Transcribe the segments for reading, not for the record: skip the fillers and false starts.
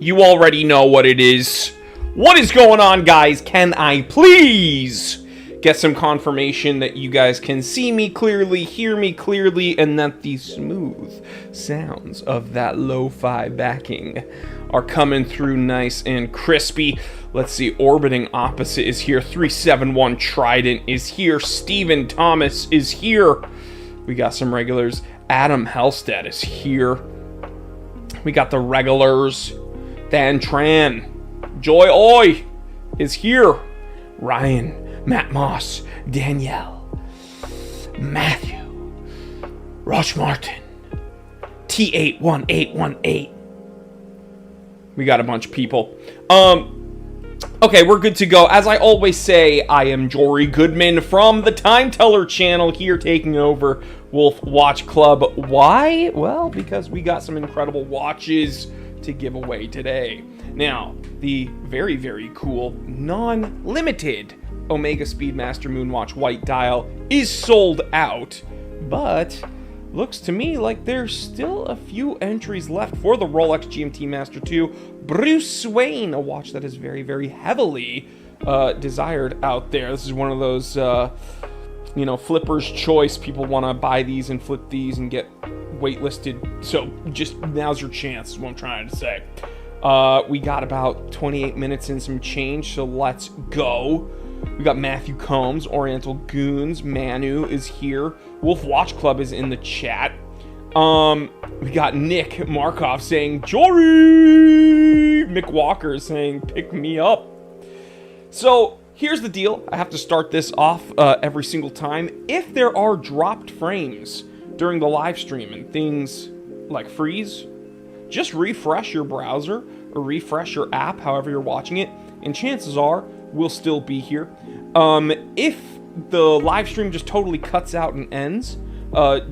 You already know what it is. What is going on, guys? Can I please get some confirmation that you guys can see me clearly, hear me clearly, and that the smooth sounds of that lo-fi backing are coming through nice and crispy? Let's see, Orbiting Opposite is here. 371 Trident is here. Steven Thomas is here. We got some regulars. Adam Helstead is here. We got the regulars. Dan Tran. Joy Oi is here. Ryan, Matt Moss, Danielle, Matthew, Rush Martin, T81818. We got a bunch of people. Okay, we're good to go. As I always say, I am Jory Goodman from the Time Teller channel here, taking over Wolf Watch Club. Why? Well, because we got some incredible watches to give away today. Now, the very, very cool, non-limited Omega Speedmaster Moonwatch white dial is sold out, but looks to me like there's still a few entries left for the Rolex GMT Master 2 Bruce Wayne, a watch that is very, very heavily desired out there. This is one of those, flipper's choice. People want to buy these and flip these and get waitlisted. So just now's your chance, is what I'm trying to say. We got about 28 minutes and some change, so let's go. We got Matthew Combs, Oriental Goons, Manu is here. Wolf Watch Club is in the chat. We got Nick Markov saying, Jory! Mick Walker is saying, pick me up. So, here's the deal. I have to start this off every single time. If there are dropped frames during the live stream and things like freeze, just refresh your browser or refresh your app, however you're watching it, and chances are we'll still be here. If the live stream just totally cuts out and ends,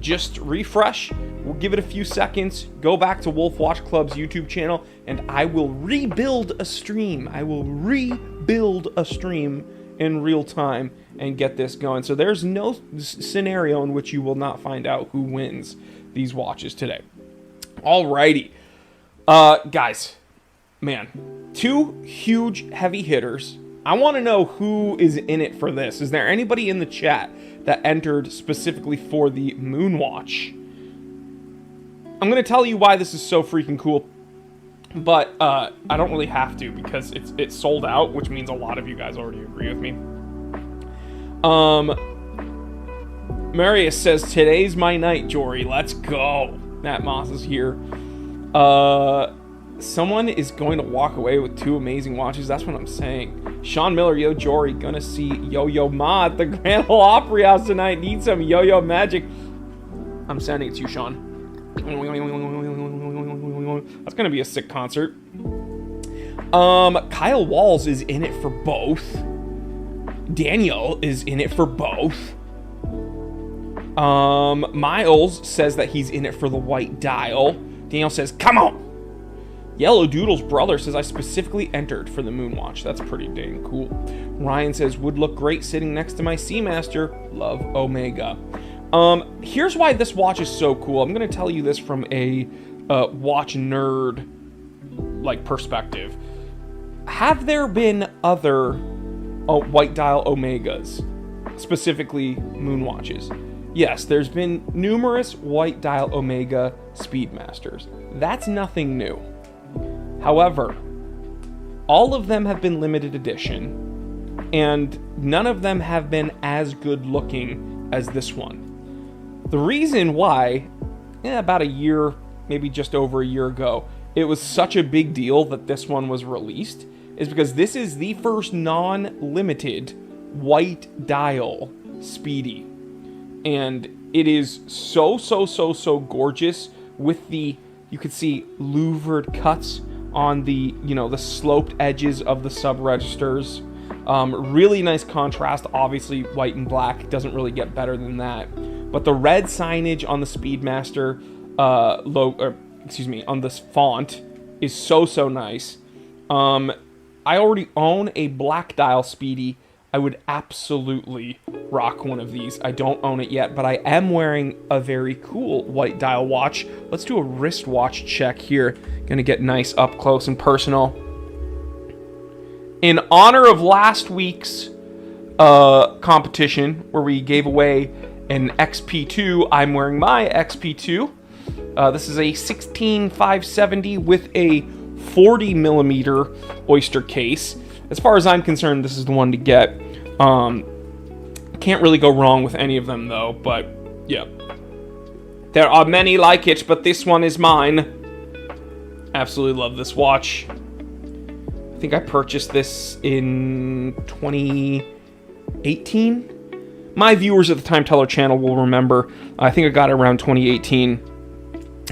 just refresh. We'll give it a few seconds, go back to Wolf Watch Club's YouTube channel, and I will rebuild a stream. I will rebuild a stream in real time and get this going. So there's no scenario in which you will not find out who wins these watches today. Alrighty. Guys, man, two huge heavy hitters. I want to know who is in it for this. Is there anybody in the chat that entered specifically for the Moonwatch? I'm going to tell you why this is so freaking cool, but I don't really have to because it's sold out, which means a lot of you guys already agree with me. Marius says, today's my night, Jory. Let's go. Matt Moss is here. Someone is going to walk away with two amazing watches. That's what I'm saying. Sean Miller, yo, Jory, gonna see Yo-Yo Ma at the Grand Ole Opry House tonight. Need some Yo-Yo magic. I'm sending it to you, Sean. That's gonna be a sick concert. Kyle Walls is in it for both. Daniel is in it for both. Miles says that he's in it for the white dial. Daniel says, come on! Yellow Doodle's brother says, I specifically entered for the Moonwatch. That's pretty dang cool. Ryan says, would look great sitting next to my Seamaster. Love Omega. Here's why this watch is so cool. I'm going to tell you this from a watch nerd perspective. Have there been other white dial Omegas, specifically Moonwatches? Yes, there's been numerous white dial Omega Speedmasters. That's nothing new. However, all of them have been limited edition, and none of them have been as good looking as this one. The reason why, about a year, maybe just over a year ago, it was such a big deal that this one was released, is because this is the first non-limited white dial Speedy. And it is so gorgeous with the, you could see louvered cuts on the, the sloped edges of the sub-registers. Really nice contrast. Obviously, white and black doesn't really get better than that. But the red signage on the Speedmaster on this font is so nice. I already own a black dial Speedy I would absolutely rock one of these. I don't own it yet, but I am wearing a very cool white dial watch. Let's do a wristwatch check here. Gonna get nice up close and personal. In honor of last week's competition where we gave away an XP2, I'm wearing my XP2. This is a 16570 with a 40 millimeter oyster case. As far as I'm concerned, this is the one to get. Can't really go wrong with any of them though, but yeah. There are many like it, but this one is mine. Absolutely love this watch. I think I purchased this in 2018. My viewers of the Time Teller channel will remember. I think I got it around 2018.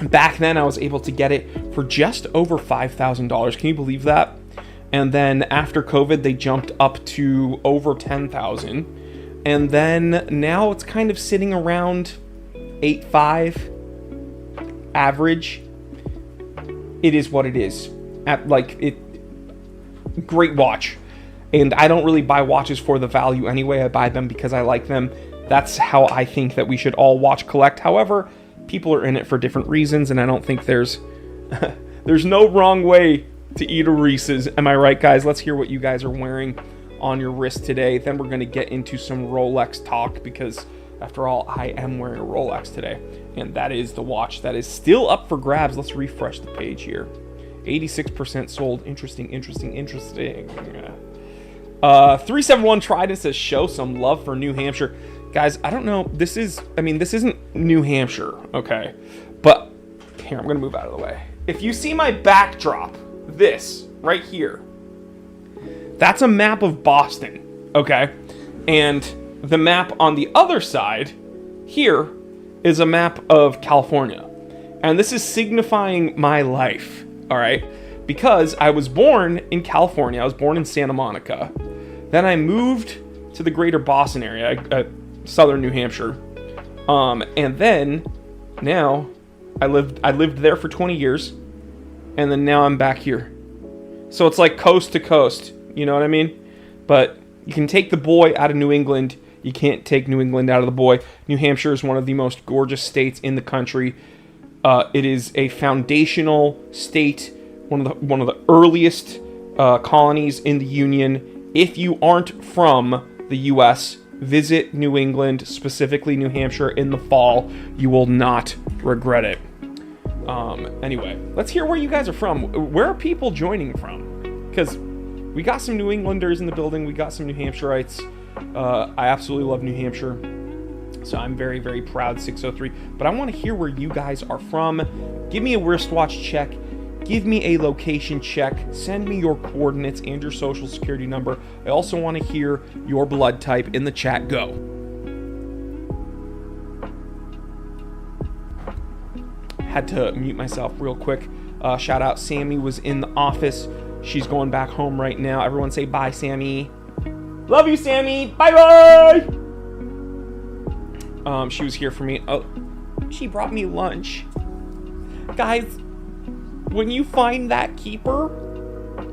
Back then, I was able to get it for just over $5,000. Can you believe that? And then after COVID, they jumped up to over $10,000. And then now it's kind of sitting around 8.5 average. It is what it is. Great watch. And I don't really buy watches for the value anyway. I buy them because I like them. That's how I think that we should all watch collect. However, people are in it for different reasons, and I don't think there's no wrong way to eat a Reese's. Am I right, guys? Let's hear what you guys are wearing on your wrist today. Then we're going to get into some Rolex talk because, after all, I am wearing a Rolex today. And that is the watch that is still up for grabs. Let's refresh the page here. 86% sold. Interesting. 371 Trident says, show some love for New Hampshire. Guys, I don't know. This isn't New Hampshire, okay? But, here, I'm going to move out of the way. If you see my backdrop, this right here, that's a map of Boston, okay? And the map on the other side here is a map of California. And this is signifying my life, all right? Because I was born in California. I was born in Santa Monica. Then I moved to the greater Boston area, southern New Hampshire. And then now I lived there for 20 years. And then now I'm back here. So it's like coast to coast. You know what I mean? But you can take the boy out of New England. You can't take New England out of the boy. New Hampshire is one of the most gorgeous states in the country. It is a foundational state, one of the earliest colonies in the Union. If you aren't from the U.S., visit New England, specifically New Hampshire, in the fall. You will not regret it. Anyway, let's hear where you guys are from. Where are people joining from? Because we got some New Englanders in the building. We got some New Hampshireites. I absolutely love New Hampshire. So I'm very, very proud 603. But I want to hear where you guys are from. Give me a wristwatch check. Give me a location check. Send me your coordinates and your social security number. I also want to hear your blood type in the chat. Go. Had to mute myself real quick. Shout out, Sammy was in the office. She's going back home right now. Everyone say bye, Sammy. Love you, Sammy. Bye-bye. She was here for me. Oh, she brought me lunch. Guys, when you find that keeper,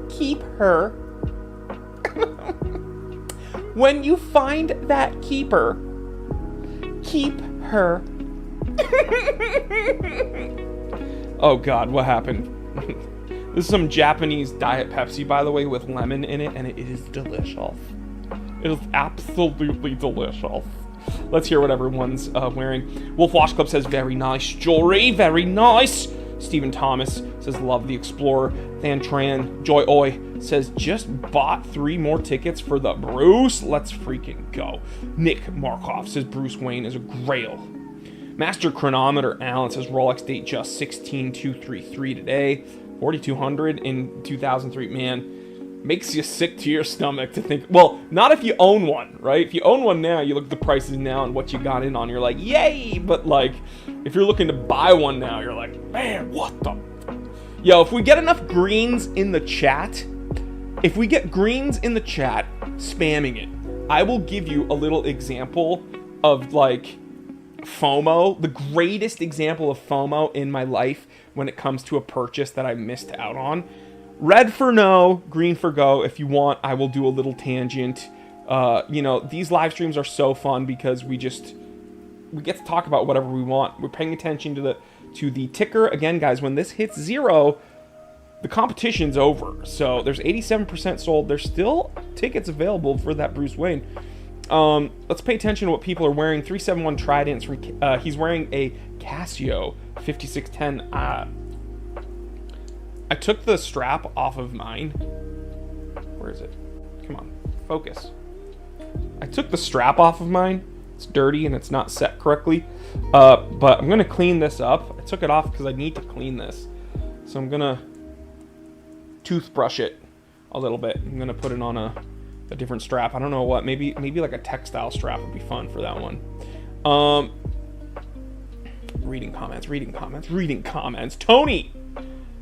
keep her. When you find that keeper, keep her. Oh God, what happened? This is some Japanese Diet Pepsi, by the way, with lemon in it, and it is delicious. It is absolutely delicious. Let's hear what everyone's wearing. Wolf Wash Club says, very nice jewelry, very nice. Stephen Thomas says, love the Explorer. Than Tran Joy Oi says, just bought 3 more tickets for the Bruce. Let's freaking go. Nick Markov says, Bruce Wayne is a grail. Master Chronometer Allen says, Rolex date just 16233 today. 4200 in 2003. Man, makes you sick to your stomach to think. Well, not if you own one, right? If you own one now, you look at the prices now and what you got in on, you're like, yay! But like, if you're looking to buy one now, you're like, man, what the? Yo, if we get enough greens in the chat, spamming it, I will give you a little example of like FOMO, the greatest example of FOMO in my life when it comes to a purchase that I missed out on. Red for no, green for go. If you want, I will do a little tangent You know, these live streams are so fun because we get to talk about whatever we want. We're paying attention to the ticker. Again, guys, when this hits 0, the competition's over. So there's 87% sold. There's still tickets available for that Bruce Wayne. Let's pay attention to what people are wearing. 371 Tridents from he's wearing a Casio 5610. I took the strap off of mine. Where is it? Come on, focus. I took the strap off of mine. It's dirty and it's not set correctly. But I'm gonna clean this up. I took it off because I need to clean this. So I'm gonna toothbrush it a little bit. I'm gonna put it on a different strap. I don't know what. Maybe like a textile strap would be fun for that one. Reading comments. Tony!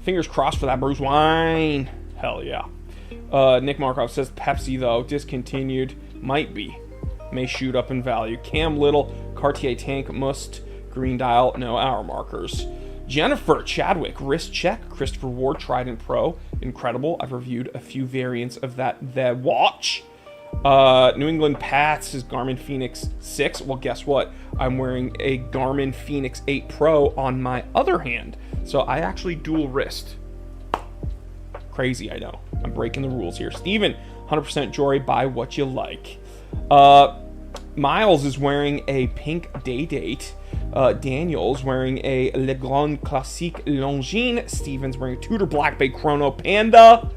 Fingers crossed for that Bruce Wayne. Hell yeah. Nick Markov says Pepsi, though, discontinued. Might be. May shoot up in value. Cam Little, Cartier Tank, Must, Green Dial, no hour markers. Jennifer Chadwick, wrist check. Christopher Ward, Trident Pro. Incredible. I've reviewed a few variants of the watch. New England Pats is Garmin Phoenix 6. Well, guess what? I'm wearing a Garmin Phoenix 8 Pro on my other hand. So I actually dual wrist. Crazy, I know. I'm breaking the rules here. Steven, 100% Jory, buy what you like. Miles is wearing a pink Day Date. Daniel's wearing a Le Grand Classique Longines. Steven's wearing a Tudor Black Bay Chrono Panda.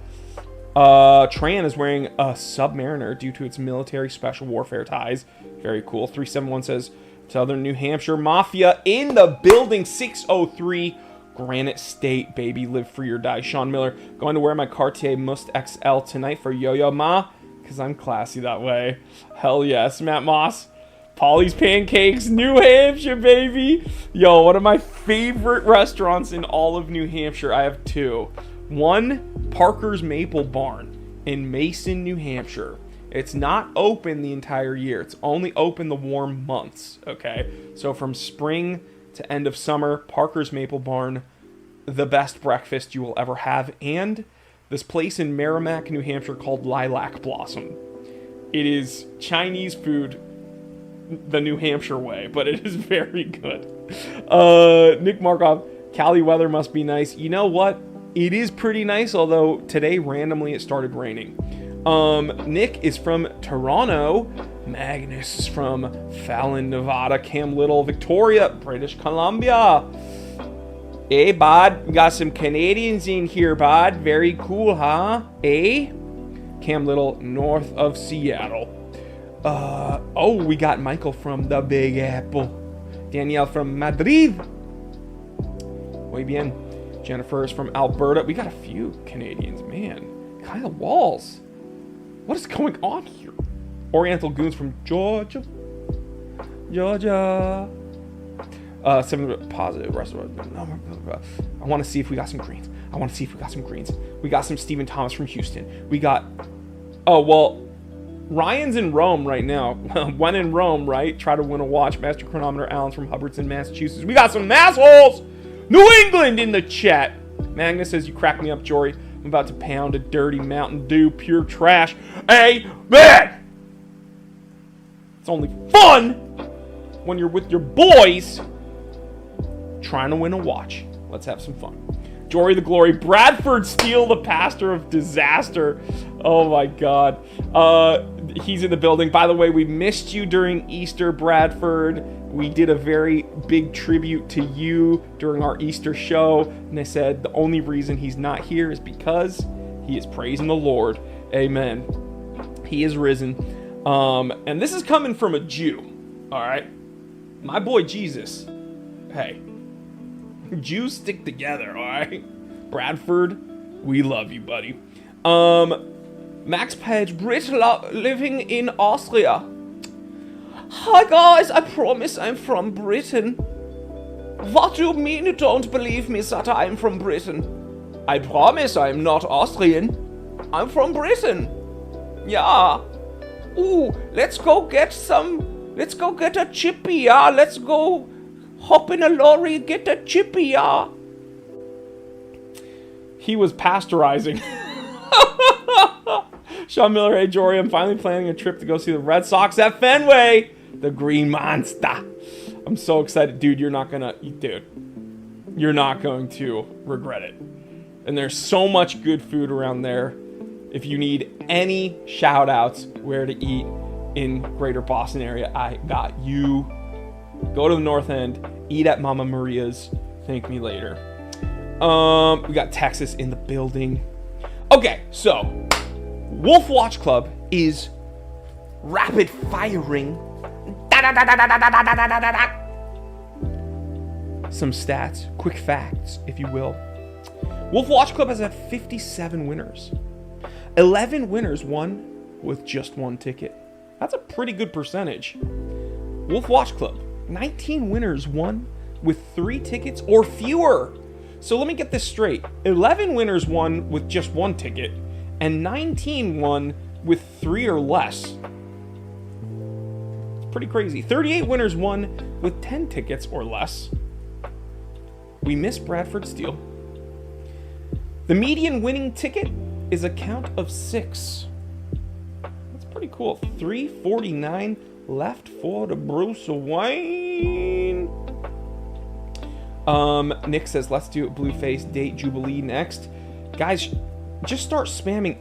Tran is wearing a Submariner due to its military special warfare ties. Very cool. 371 says Southern New Hampshire Mafia in the building. 603 Granite State, baby. Live free or die. Sean Miller, going to wear my Cartier Must XL tonight for Yo-Yo Ma, because I'm classy that way. Hell yes. Matt Moss, Polly's Pancakes, New Hampshire, baby. Yo, one of my favorite restaurants in all of New Hampshire. I have two. One, Parker's Maple Barn in Mason, New Hampshire. It's not open the entire year. It's only open the warm months, okay? So from spring to end of summer, Parker's Maple Barn, the best breakfast you will ever have. And this place in Merrimack, New Hampshire called Lilac Blossom. It is Chinese food the New Hampshire way, but it is very good. Nick Markov, Cali weather must be nice. You know what? It is pretty nice, although today randomly it started raining. Nick is from Toronto. Magnus is from Fallon, Nevada. Cam Little, Victoria, British Columbia. Hey, bud. We got some Canadians in here, bud. Very cool, huh? Eh? Cam Little, north of Seattle. Oh, we got Michael from the Big Apple. Danielle from Madrid. Muy bien. Jennifer is from Alberta. We got a few Canadians, man. Kyle Walls. What is going on here? Oriental Goons from Georgia. Georgia. 7 positive restaurant. I want to see if we got some greens. We got some Stephen Thomas from Houston. We got... Oh, well, Ryan's in Rome right now. When in Rome, right? Try to win a watch. Master Chronometer Allen's from Hubbardson, Massachusetts. We got some assholes! New England in the chat. Magnus says, you crack me up, Jory. I'm about to pound a dirty Mountain Dew, pure trash. Hey, man! It's only fun when you're with your boys trying to win a watch. Let's have some fun. Jory the Glory. Bradford Steele, the pastor of disaster. Oh my God. He's in the building. By the way, we missed you during Easter, Bradford. We did a very big tribute to you during our Easter show. And I said the only reason he's not here is because he is praising the Lord. Amen. He is risen. And this is coming from a Jew. All right. My boy Jesus. Hey. Jews stick together, all right? Bradford, we love you, buddy. Max Page, Brit living in Austria. Hi, guys. I promise I'm from Britain. What do you mean you don't believe me that I'm from Britain? I promise I'm not Austrian. I'm from Britain. Yeah. Ooh, let's go get a chippy, yeah? Let's go hop in a lorry, get a chippy, yeah? He was pasteurizing. Sean Miller, hey Jory, I'm finally planning a trip to go see the Red Sox at Fenway. The Green Monster. I'm so excited. Dude, you're not going to regret it. And there's so much good food around there. If you need any shout outs where to eat in greater Boston area, I got you. Go to the North End, eat at Mama Maria's, thank me later. We got Texas in the building. Okay, so Wolf Watch Club is rapid firing some stats, quick facts, if you will. Wolf Watch Club has had 57 winners. 11 winners won with just one ticket. That's a pretty good percentage. Wolf Watch Club, 19 winners won with 3 tickets or fewer. So let me get this straight. 11 winners won with just one ticket, and 19 won with 3 or less. It's pretty crazy. 38 winners won with 10 tickets or less. We missed Bradford Steel. The median winning ticket is a count of 6. That's pretty cool. 349 left for the Bruce Wayne. Nick says, let's do it. Blueface date Jubilee next. Guys, just start spamming.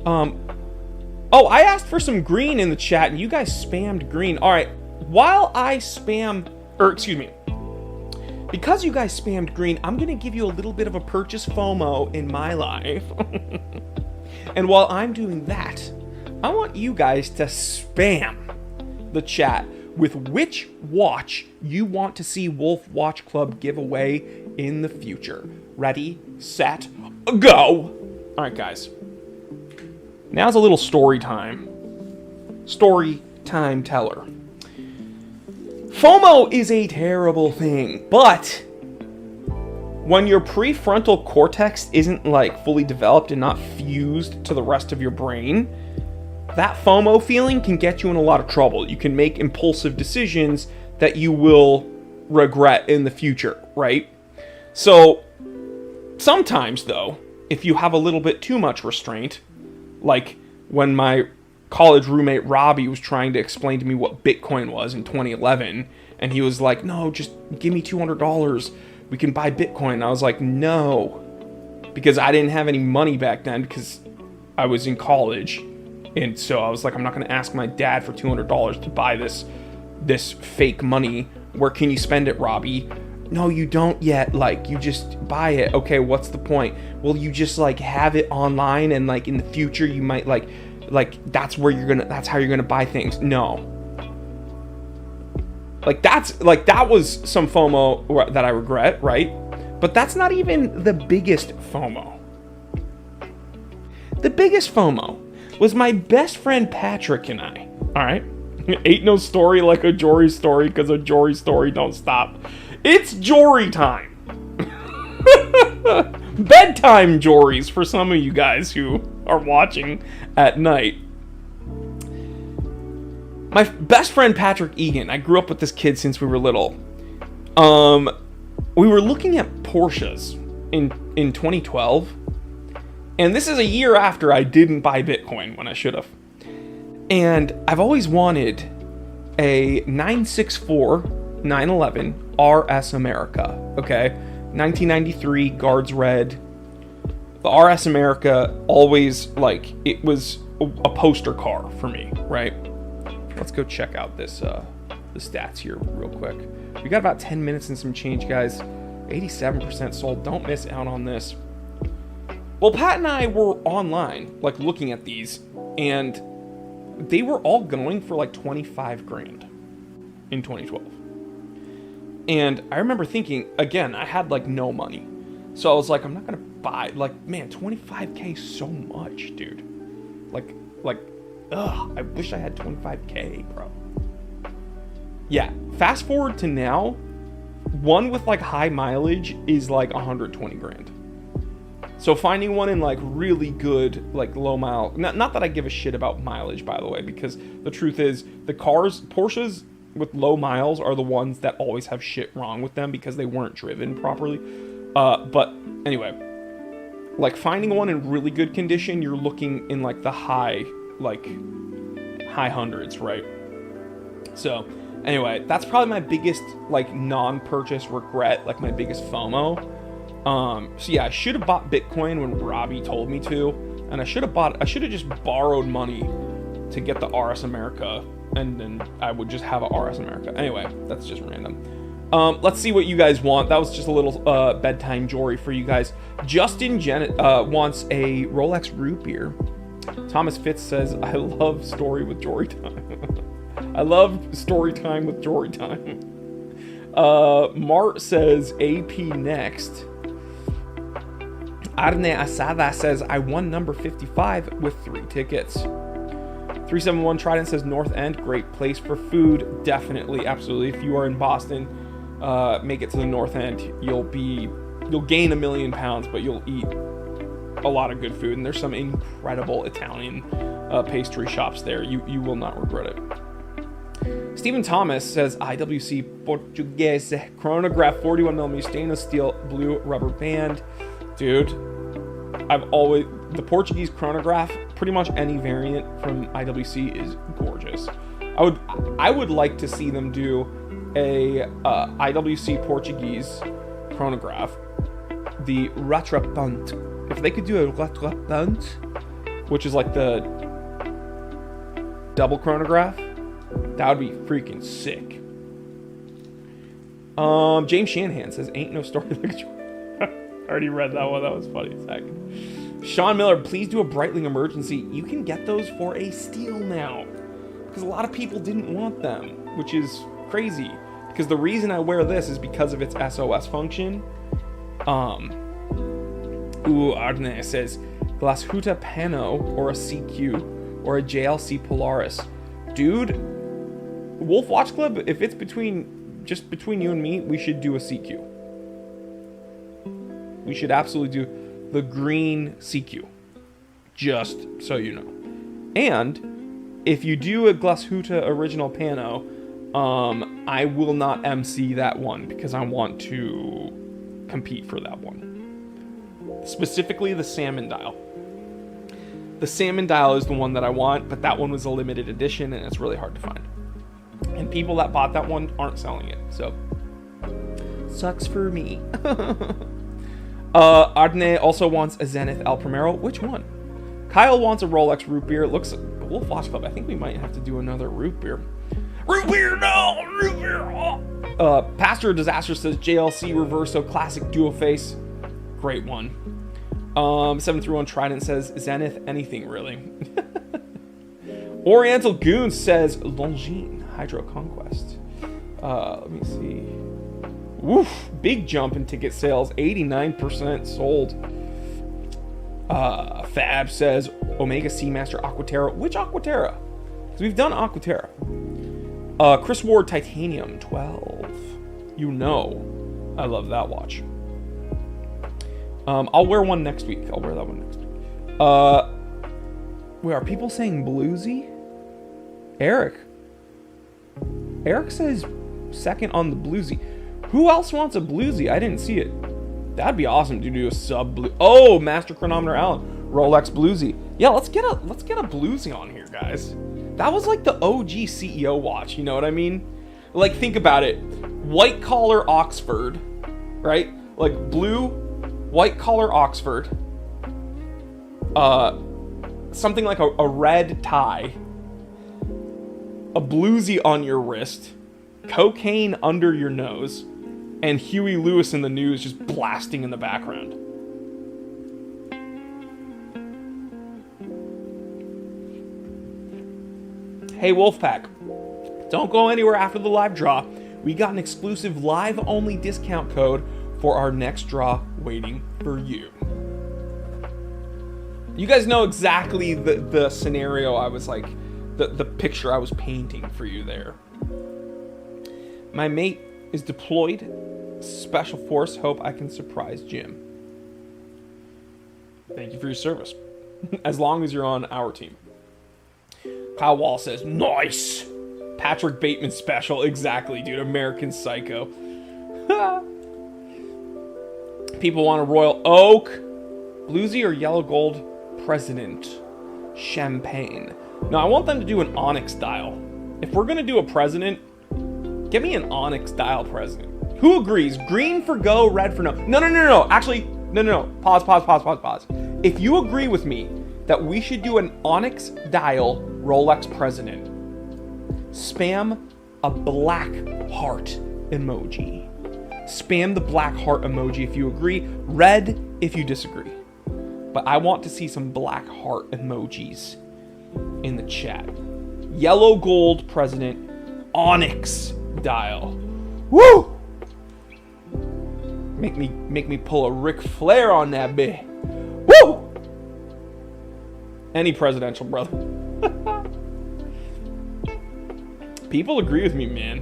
Oh, I asked for some green in the chat, and you guys spammed green. All right, while I spam, because you guys spammed green, I'm going to give you a little bit of a purchase FOMO in my life. And while I'm doing that, I want you guys to spam the chat with which watch you want to see Wolf Watch Club give away in the future. Ready, set, go! All right, guys. Now's a little story time. Story time teller. FOMO is a terrible thing, but when your prefrontal cortex isn't like fully developed and not fused to the rest of your brain, that FOMO feeling can get you in a lot of trouble. You can make impulsive decisions that you will regret in the future, right? So sometimes though, if you have a little bit too much restraint, like when my college roommate Robbie was trying to explain to me what Bitcoin was in 2011, and he was like, no, just give me $200. We can buy Bitcoin. I was like, no, because I didn't have any money back then because I was in college. And so I was like, I'm not going to ask my dad for $200 to buy this fake money. Where can you spend it, Robbie? No, you don't yet. Like, you just buy it. Okay, what's the point? Well, you just like have it online, and like in the future you might like that's how you're gonna buy things. No. That was some FOMO that I regret, right? But that's not even the biggest FOMO. The biggest FOMO was my best friend Patrick and I. All right? Ain't no story like a Jory story, because a Jory story don't stop. It's Jory time. Bedtime Jories for some of you guys who are watching at night. My best friend Patrick Egan, I grew up with this kid since we were little. We were looking at Porsches in 2012. And this is a year after I didn't buy Bitcoin when I should have. And I've always wanted a 964 911 RS America, okay? 1993 Guards Red. The RS America always, like, it was a poster car for me, right? Let's go check out the stats here real quick. We got about 10 minutes and some change, guys. 87% sold. Don't miss out on this. Well, Pat and I were online, like, looking at these, and they were all going for like 25 grand in 2012. And I remember thinking, again, I had like no money. So I was like, I'm not going to buy, like, man, 25K is so much, dude. Like, I wish I had 25K, bro. Yeah, fast forward to now, one with like high mileage is like 120 grand. So finding one in like really good, like low mile, not that I give a shit about mileage, by the way, because the truth is the Porsches with low miles are the ones that always have shit wrong with them because they weren't driven properly. But anyway, Like, finding one in really good condition, you're looking in, like, the high hundreds, right? So, anyway, that's probably my biggest, like, non-purchase regret, like, my biggest FOMO. So yeah, I should have bought Bitcoin when Robbie told me to, and I should have just borrowed money to get the RS America, and then I would just have a RS America. Anyway, that's just random. Let's see what you guys want. That was just a little bedtime jory for you guys. Justin wants a Rolex root beer. Thomas Fitz says, I love story with Jory time. I love story time with Jory time. Mart says, AP next. Arne Asada says, I won number 55 with 3 tickets. 371 Trident says, North End, great place for food. Definitely, absolutely. If you are in Boston, make it to the North End. You'll gain 1 million pounds, but you'll eat a lot of good food. And there's some incredible Italian pastry shops there. You will not regret it. Stephen Thomas says, IWC Portuguese chronograph 41mm stainless steel blue rubber band. Dude, the Portuguese chronograph, pretty much any variant from IWC is gorgeous. I would like to see them do a IWC Portuguese chronograph, the Rattrapant. If they could do a Rattrapant, which is like the double chronograph, that would be freaking sick. James Shanahan says, ain't no story like I already read that one. That was funny. Second. Sean Miller, please do a Breitling emergency. You can get those for a steal now, because a lot of people didn't want them, which is crazy. Because the reason I wear this is because of its SOS function. Arne says, Glashuta Pano or a CQ or a JLC Polaris. Dude, Wolf Watch Club, if it's just between you and me, we should do a CQ. We should absolutely do the green CQ, just so you know. And if you do a Glashuta original Pano, I will not MC that one because I want to compete for that one. Specifically the salmon dial. The salmon dial is the one that I want, but that one was a limited edition and it's really hard to find. And people that bought that one aren't selling it, so sucks for me. Arne also wants a Zenith El Primero. Which one? Kyle wants a Rolex root beer. Looks Wolf Watch Club. I think we might have to do another root beer. Root beer, no! Root beer! Oh. Pastor Disaster says JLC Reverso Classic Dual Face. Great one. 731 Trident says Zenith anything really. Oriental Goon says Longines Hydro Conquest. Let me see. Woof, big jump in ticket sales, 89% sold. Fab says Omega Seamaster Aquaterra. Which Aquaterra? Because we've done Aquaterra. Chris Ward Titanium 12. You know, I love that watch. I'll wear one next week. I'll wear that one next week. Wait, are people saying bluesy? Eric says second on the bluesy. Who else wants a bluesy? I didn't see it. That'd be awesome to do a sub blue. Oh, Master Chronometer Allen, Rolex bluesy. Yeah, let's get a bluesy on here, guys. That was like the OG CEO watch. You know what I mean? Like, think about it. White collar Oxford, right? Like blue, white collar Oxford. Something like a red tie. A bluesy on your wrist. Cocaine under your nose. And Huey Lewis in the news just blasting in the background. Hey Wolfpack, don't go anywhere after the live draw. We got an exclusive live-only discount code for our next draw waiting for you. You guys know exactly the scenario I was like, the picture I was painting for you there. My mate is deployed. Special Force. Hope I can surprise Jim. Thank you for your service. As long as you're on our team. Kyle Wall says, nice! Patrick Bateman special. Exactly, dude. American Psycho. People want a Royal Oak. Bluesy or yellow gold president? Champagne. No, I want them to do an onyx dial. If we're going to do a president, give me an onyx dial president. Who agrees? Green for go, red for no. No. Actually, no. Pause. If you agree with me that we should do an onyx dial Rolex president, spam a black heart emoji. Spam the black heart emoji if you agree. Red if you disagree. But I want to see some black heart emojis in the chat. Yellow gold president, onyx dial. Woo! Make me pull a Ric Flair on that bit. Woo! Any presidential, brother. People agree with me, man.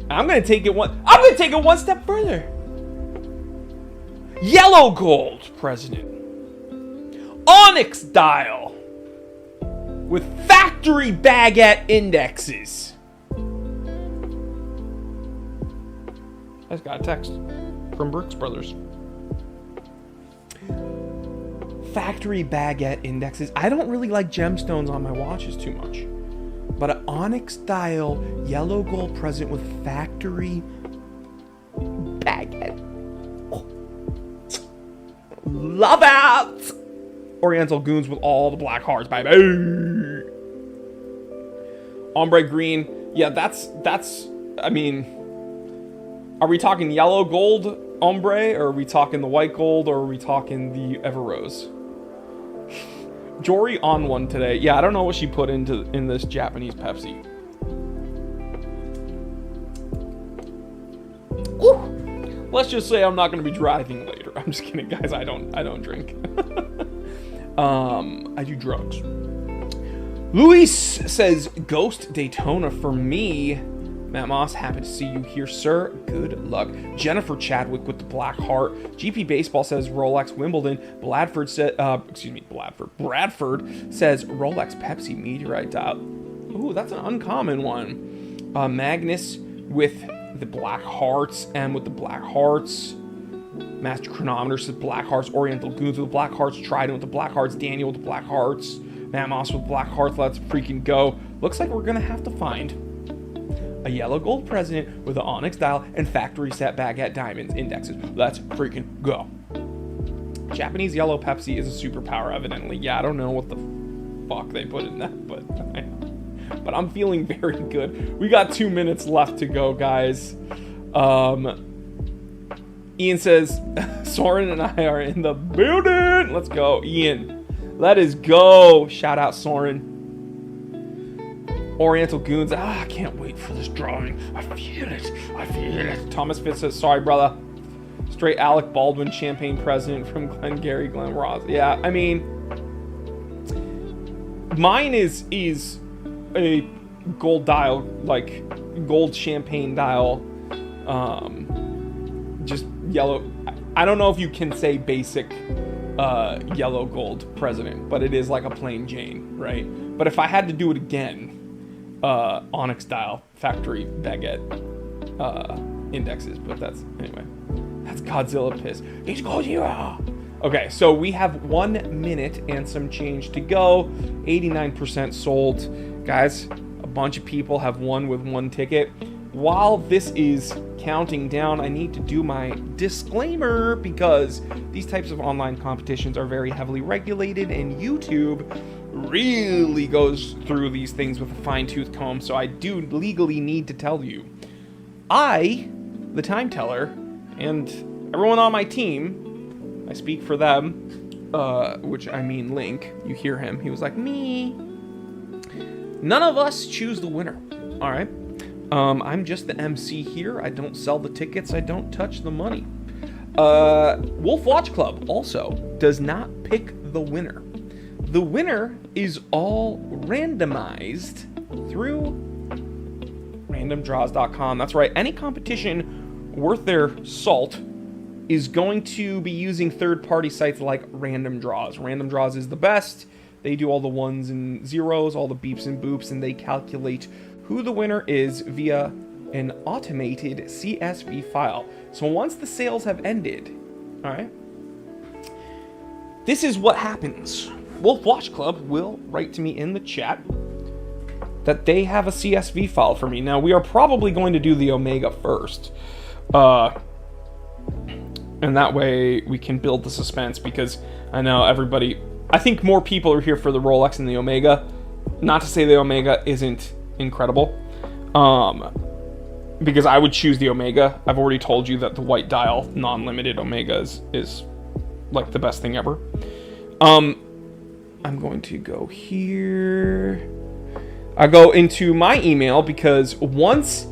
I'm gonna take it one step further. Yellow gold president. Onyx dial with factory baguette indexes. I just got a text from Brooks Brothers. Factory baguette indexes. I don't really like gemstones on my watches too much, but an onyx dial yellow gold present with factory baguette. Oh. Love it. Oriental goons with all the black hearts, baby. Ombre green. Yeah, that's. I mean, are we talking yellow gold ombre, or are we talking the white gold, or are we talking the Everrose? Jory on one today. Yeah, I don't know what she put in this Japanese Pepsi. Ooh. Let's just say I'm not going to be driving later. I'm just kidding, guys. I don't drink. I do drugs. Luis says Ghost Daytona for me. Matt Moss, happy to see you here, sir. Good luck. Jennifer Chadwick with the black heart. GP Baseball says Rolex Wimbledon. Bradford says Rolex Pepsi Meteorite dial. Ooh, that's an uncommon one. Magnus with the black hearts, and with the black hearts. Master Chronometer says black hearts. Oriental Goons with the black hearts. Trident with the black hearts. Daniel with the black hearts. Matt Moss with black hearts. Let's freaking go. Looks like we're gonna have to find a yellow gold president with an onyx dial and factory set baguette diamonds indexes. Let's freaking go. Japanese yellow Pepsi is a superpower, evidently. Yeah, I don't know what the fuck they put in that, but I'm feeling very good. We got 2 minutes left to go, guys. Ian says, Soren and I are in the building. Let's go, Ian. Let us go. Shout out, Soren. Oriental Goons. I can't wait for this drawing. I feel it. Thomas Fitz says, sorry, brother. Straight Alec Baldwin, champagne president from Glengarry Glen Ross. Yeah, I mean, mine is a gold dial, like gold champagne dial. Just yellow. I don't know if you can say basic yellow gold president, but it is like a plain Jane, right? But if I had to do it again, onyx dial factory baguette indexes, but that's Godzilla piss. It's Godzilla. Okay, so we have 1 minute and some change to go. 89% sold, guys. A bunch of people have won with one ticket. While this is counting down, I need to do my disclaimer because these types of online competitions are very heavily regulated, and YouTube really goes through these things with a fine-tooth comb, so I do legally need to tell you. I, the time teller, and everyone on my team, I speak for them, which I mean Link, you hear him, he was like, me. None of us choose the winner, all right? I'm just the MC here. I don't sell the tickets. I don't touch the money. Wolf Watch Club also does not pick the winner. The winner is all randomized through randomdraws.com. That's right. Any competition worth their salt is going to be using third-party sites like Random Draws. Random Draws is the best. They do all the ones and zeros, all the beeps and boops, and they calculate who the winner is via an automated CSV file. So once the sales have ended, all right, this is what happens. Wolf Watch Club will write to me in the chat that they have a CSV file for me. Now, we are probably going to do the Omega first. And that way we can build the suspense, because I know everybody... I think more people are here for the Rolex and the Omega. Not to say the Omega isn't incredible. Because I would choose the Omega. I've already told you that the white dial non-limited Omega is like the best thing ever. I'm going to go here. I go into my email, because once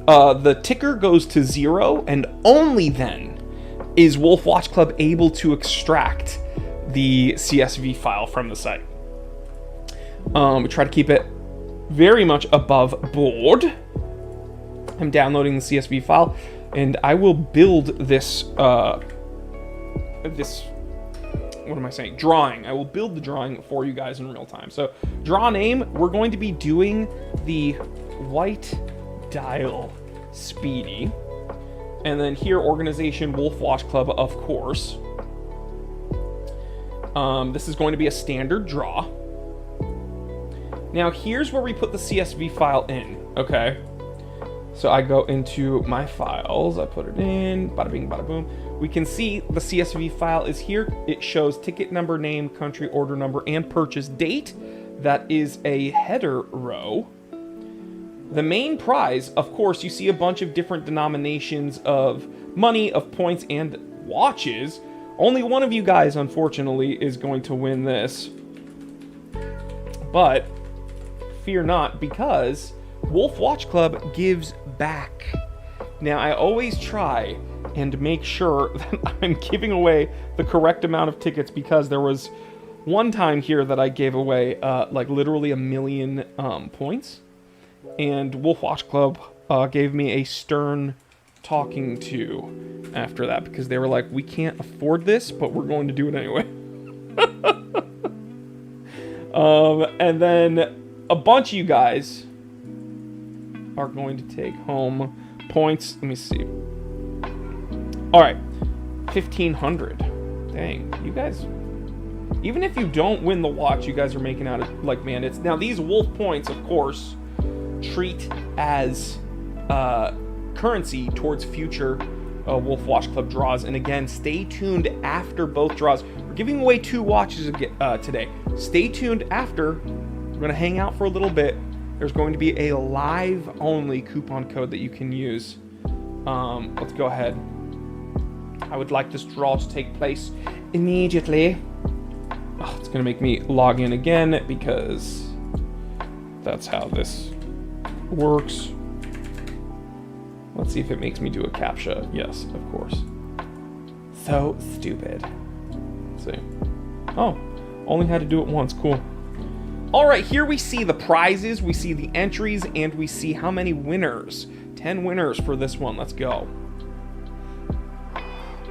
the ticker goes to 0, and only then is Wolf Watch Club able to extract the CSV file from the site. We try to keep it very much above board. I'm downloading the CSV file, and I will build this what am I saying? Drawing. I will build the drawing for you guys in real time. So, draw name, we're going to be doing the white dial Speedy. And then here, organization, Wolf Watch Club, of course. This is going to be a standard draw. Now, here's where we put the CSV file in, okay? So I go into my files, I put it in, bada bing, bada boom. We can see the CSV file is here. It shows ticket number, name, country, order number, and purchase date. That is a header row. The main prize, of course, you see a bunch of different denominations of money, of points, and watches. Only one of you guys, unfortunately, is going to win this. But fear not, because Wolf Watch Club gives back. Now, I always try and make sure that I'm giving away the correct amount of tickets, because there was one time here that I gave away like literally 1 million points, and Wolf Watch Club gave me a stern talking to after that, because they were like, we can't afford this, but we're going to do it anyway. And then a bunch of you guys are going to take home points. Let me see. All right, 1,500. Dang, you guys. Even if you don't win the watch, you guys are making out like bandits. Now, these wolf points, of course, treat as currency towards future Wolf Watch Club draws. And again, stay tuned after both draws. We're giving away 2 watches today. Stay tuned after. We're going to hang out for a little bit. There's going to be a live-only coupon code that you can use. Let's go ahead. I would like this draw to take place immediately. Oh, it's going to make me log in again, because that's how this works. Let's see if it makes me do a CAPTCHA. Yes, of course. So stupid. Let's see. Oh, only had to do it once. Cool. All right, here we see the prizes, we see the entries, and we see how many winners. 10 winners for this one. Let's go.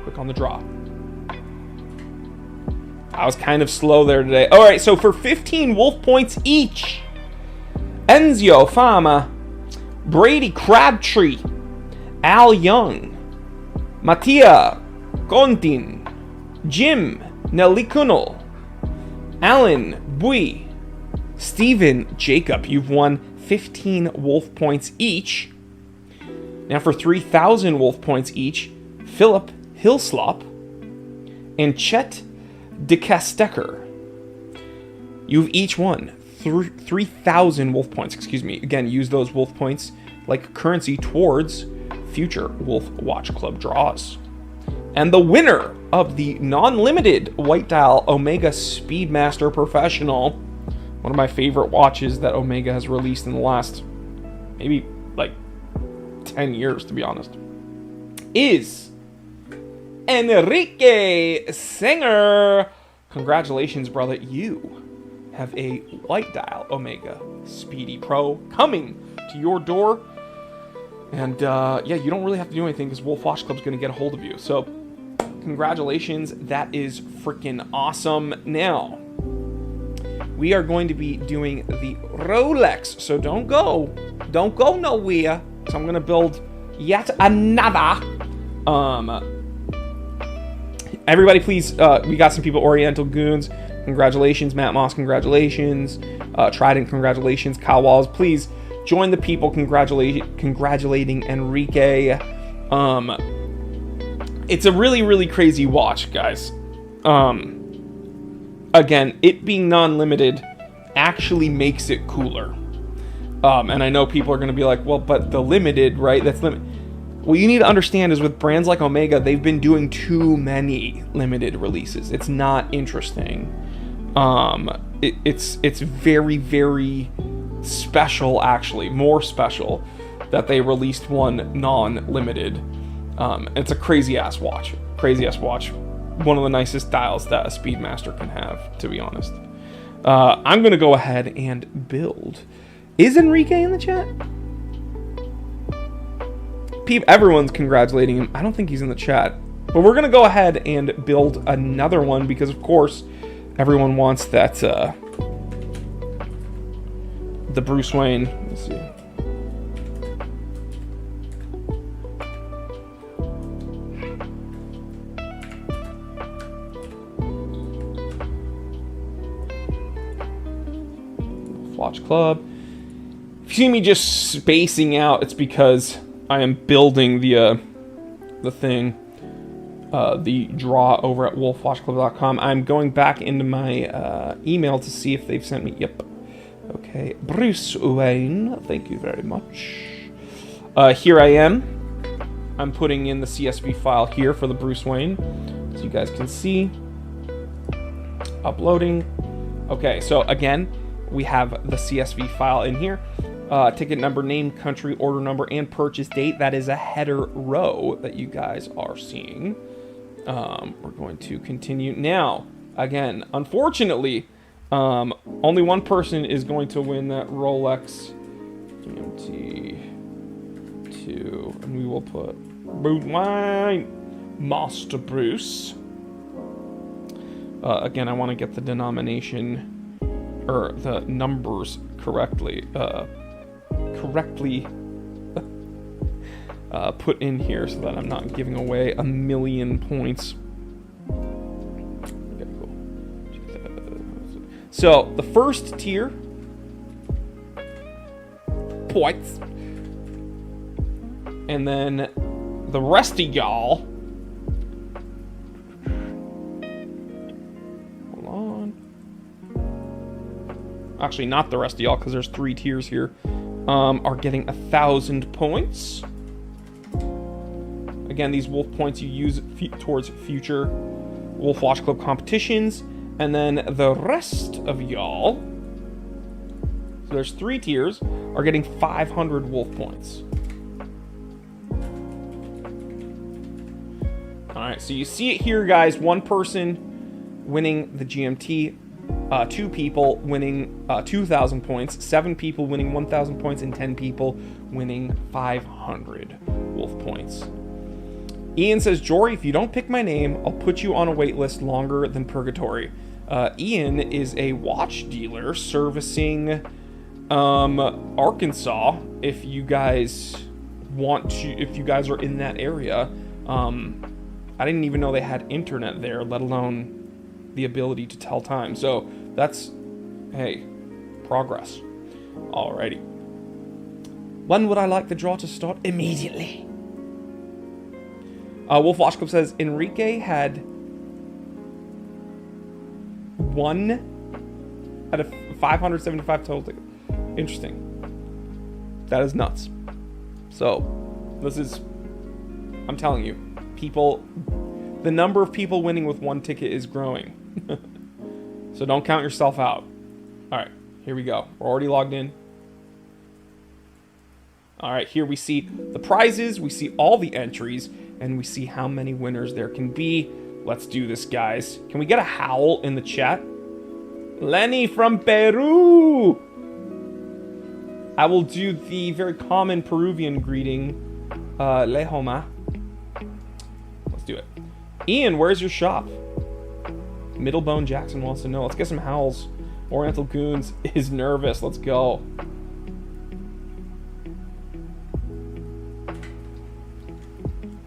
Click on the draw. I was kind of slow there today. All right, so for 15 wolf points each, Enzio Fama, Brady Crabtree, Al Young, Mattia Contin, Jim Nelikunal, Alan Bui, Steven Jacob. You've won 15 wolf points each. Now for 3,000 wolf points each, Philip Hillslop and Chet DeCastecker. You've each won 3,000 wolf points. Excuse me. Again, use those wolf points like currency towards future Wolf Watch Club draws. And the winner of the non-limited white dial Omega Speedmaster Professional, one of my favorite watches that Omega has released in the last maybe like 10 years, to be honest, is Enrique Singer. Congratulations, brother. You have a white dial Omega Speedy Pro coming to your door. And yeah, you don't really have to do anything, because Wolf Watch Club's going to get a hold of you. So congratulations. That is freaking awesome. Now, we are going to be doing the Rolex. So don't go nowhere. So I'm going to build yet another Everybody, please, we got some people. Oriental Goons, congratulations. Matt Moss, congratulations. Trident, congratulations. Kyle Walls, please join the people congratulating Enrique. It's a really, really crazy watch, guys. Again, it being non-limited actually makes it cooler. And I know people are going to be like, well, but the limited, right? That's limited. What you need to understand is with brands like Omega, they've been doing too many limited releases. It's not interesting. It's very, very special, actually. More special that they released one non-limited. It's a crazy-ass watch. Crazy-ass watch. One of the nicest dials that a Speedmaster can have, to be honest. I'm going to go ahead and build. Is Enrique in the chat? Everyone's congratulating him. I don't think he's in the chat. But we're going to go ahead and build another one because, of course, everyone wants that, the Bruce Wayne. Let's see. Watch Club. If you see me just spacing out, it's because I am building the thing, the draw over at wolfwatchclub.com. I'm going back into my email to see if they've sent me. Yep. Okay. Bruce Wayne. Thank you very much. Here I am. I'm putting in the CSV file here for the Bruce Wayne, so you guys can see. Uploading. Okay. So again, we have the CSV file in here. Ticket number, name, country, order number, and purchase date. That is a header row that you guys are seeing. We're going to continue. Now, again, unfortunately, only one person is going to win that Rolex GMT 2. And we will put Master Bruce. Again, I want to get the denomination or the numbers correctly put in here so that I'm not giving away a million points. Okay, cool. So the first tier points, and then the rest of y'all. Actually, not the rest of y'all, because there's 3 tiers here, are getting 1,000 points. Again, these Wolf points you use towards future Wolf Watch Club competitions. And then the rest of y'all, so there's 3 tiers, are getting 500 Wolf points. Alright, so you see it here, guys. 1 person winning the GMT. 2 people winning 2,000 points, 7 people winning 1,000 points, and 10 people winning 500 Wolf points. Ian says, Jory, if you don't pick my name, I'll put you on a wait list longer than purgatory. Ian is a watch dealer servicing Arkansas. If you guys want to, if you guys are in that area, I didn't even know they had internet there, let alone the ability to tell time. So that's, hey, progress. Alrighty. When would I like the draw to start? Immediately. Wolf Watch Club says Enrique had 1 out of 575 total tickets. Interesting. That is nuts. So this is, I'm telling you, people, the number of people winning with 1 ticket is growing. So don't count yourself out. Alright, here we go. We're already logged in. Alright, here we see the prizes, we see all the entries, and we see how many winners there can be. Let's do this, guys. Can we get a howl in the chat? Lenny from Peru! I will do the very common Peruvian greeting. Lehoma. Let's do it. Ian, where's your shop? Middlebone Jackson wants to know. Let's get some howls. Oriental Goons is nervous. Let's go.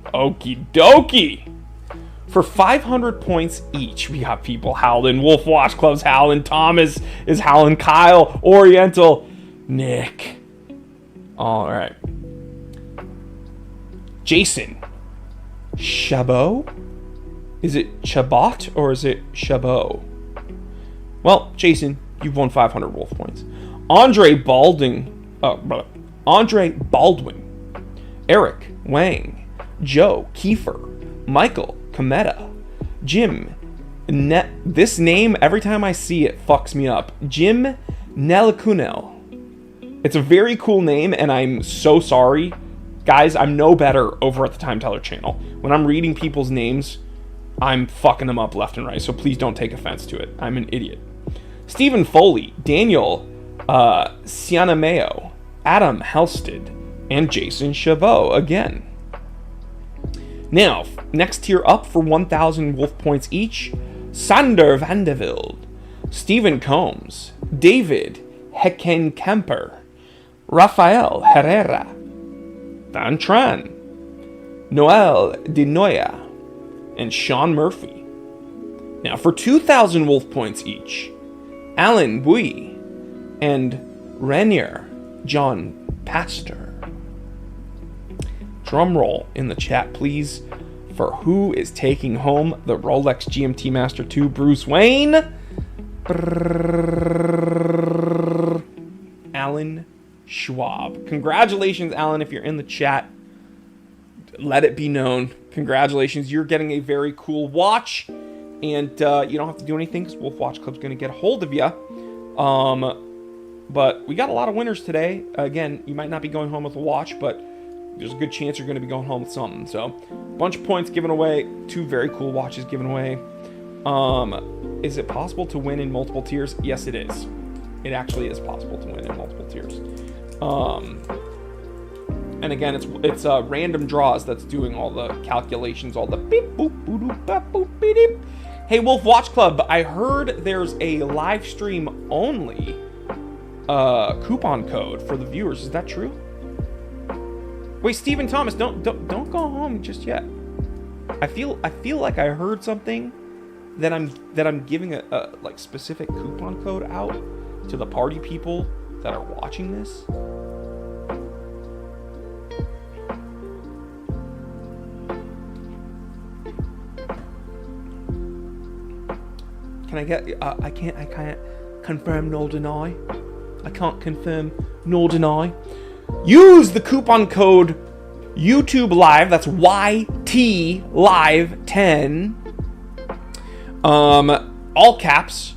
Okie dokie. For 500 points each, we got people howling. Wolf Watch Club's howling. Thomas is howling. Kyle, Oriental, Nick. All right. Jason. Chabot? Is it Chabot or is it Chabot? Well, Jason, you've won 500 Wolf points. Andre Baldwin. Eric Wang. Joe Kiefer. Michael Kometa. Jim. This name, every time I see it, fucks me up. Jim Nelakunel. It's a very cool name, and I'm so sorry. Guys, I'm no better over at the Time Teller channel. When I'm reading people's names, I'm fucking them up left and right, so please don't take offense to it. I'm an idiot. Stephen Foley, Daniel Cianameo, Adam Helsted, and Jason Chabot again. Now, next tier up for 1,000 Wolf points each, Sander Vandevelde, Stephen Combs, David Heckenkemper, Rafael Herrera, Dan Tran, Noel De Noia, and Sean Murphy. Now for 2,000 Wolf points each, Alan Bui and Renier John Pastor. Drum roll in the chat, please, for who is taking home the Rolex GMT Master 2 Bruce Wayne. Alan Schwab. Congratulations, Alan, if you're in the chat. Let it be known. Congratulations, you're getting a very cool watch, and you don't have to do anything because Wolf Watch Club's going to get a hold of you. But we got a lot of winners today. Again, you might not be going home with a watch, but there's a good chance you're going to be going home with something. So, a bunch of points given away, 2 very cool watches given away. Is it possible to win in multiple tiers? Yes, it is. It actually is possible to win in multiple tiers. And again, it's random draws that's doing all the calculations, all the beep boop boop boop boop beep beep. Hey, Wolf Watch Club, I heard there's a live stream only coupon code for the viewers. Is that true? Wait, Stephen Thomas, don't go home just yet. I feel like I heard something that I'm giving a like specific coupon code out to the party people that are watching this. Can I get? I can't confirm nor deny. I can't confirm nor deny. Use the coupon code YouTube Live. That's YT Live 10. All caps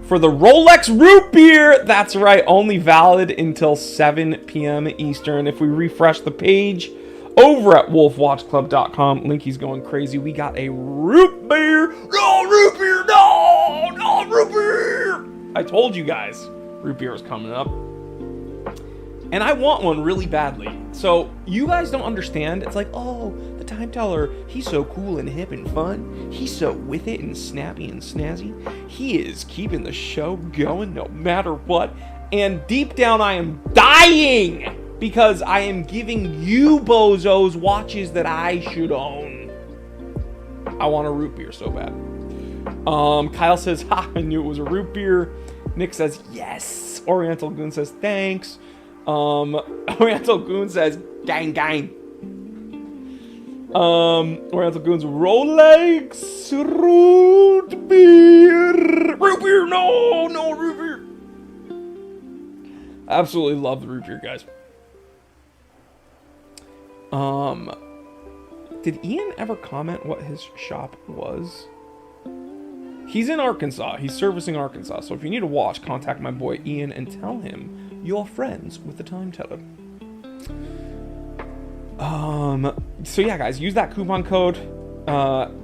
for the Rolex root beer. That's right. Only valid until 7 p.m. Eastern. If we refresh the page over at wolfwatchclub.com, Linky's going crazy. We got a root beer. No root beer. No root beer. I told you guys, root beer is coming up. And I want one really badly. So you guys don't understand. It's like, oh, the Time Teller, he's so cool and hip and fun. He's so with it and snappy and snazzy. He is keeping the show going no matter what. And deep down, I am dying because I am giving you bozos watches that I should own. I want a root beer so bad. Kyle says, ha, I knew it was a root beer. Nick says, yes. Oriental Goon says, thanks. Oriental Goon says, gang, gang. Oriental Goon's Rolex root beer. Root beer, no root beer. Absolutely love the root beer, guys. Did Ian ever comment what his shop was? He's in Arkansas. He's servicing Arkansas. So if you need a watch, contact my boy Ian and tell him you're friends with the Time Teller. So yeah, guys, use that coupon code.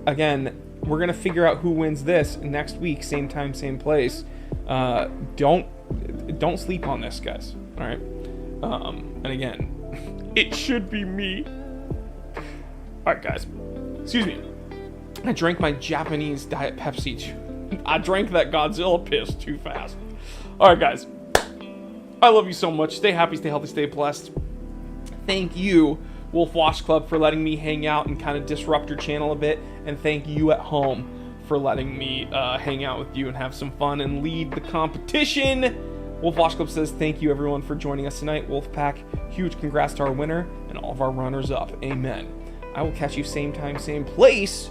Again, we're gonna figure out who wins this next week, same time, same place. Don't sleep on this, guys. All right. And again, it should be me. All right, guys. Excuse me. I drank my Japanese Diet Pepsi I drank that Godzilla piss too fast. All right, guys. I love you so much. Stay happy, stay healthy, stay blessed. Thank you, Wolf Watch Club for letting me hang out and kind of disrupt your channel a bit. And thank you at home for letting me hang out with you and have some fun and lead the competition. Wolf Watch Club says, thank you everyone for joining us tonight. Wolfpack, huge congrats to our winner and all of our runners-up. Amen. I will catch you same time, same place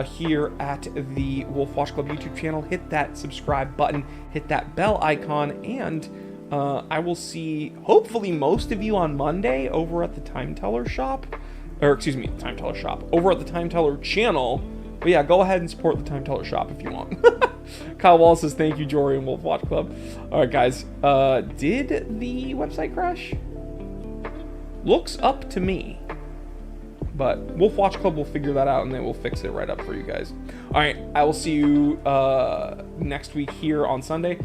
here at the Wolf Watch Club YouTube channel. Hit that subscribe button, hit that bell icon, and I will see, hopefully, most of you on Monday over at the Time Teller shop. Or, excuse me, Time Teller shop. Over at the Time Teller channel. But yeah, go ahead and support the Time Teller shop if you want. Kyle Wall says, thank you, Jory and Wolf Watch Club. Alright, guys. Did the website crash? Looks up to me. But Wolf Watch Club will figure that out and then we'll fix it right up for you guys. Alright, I will see you next week here on Sunday.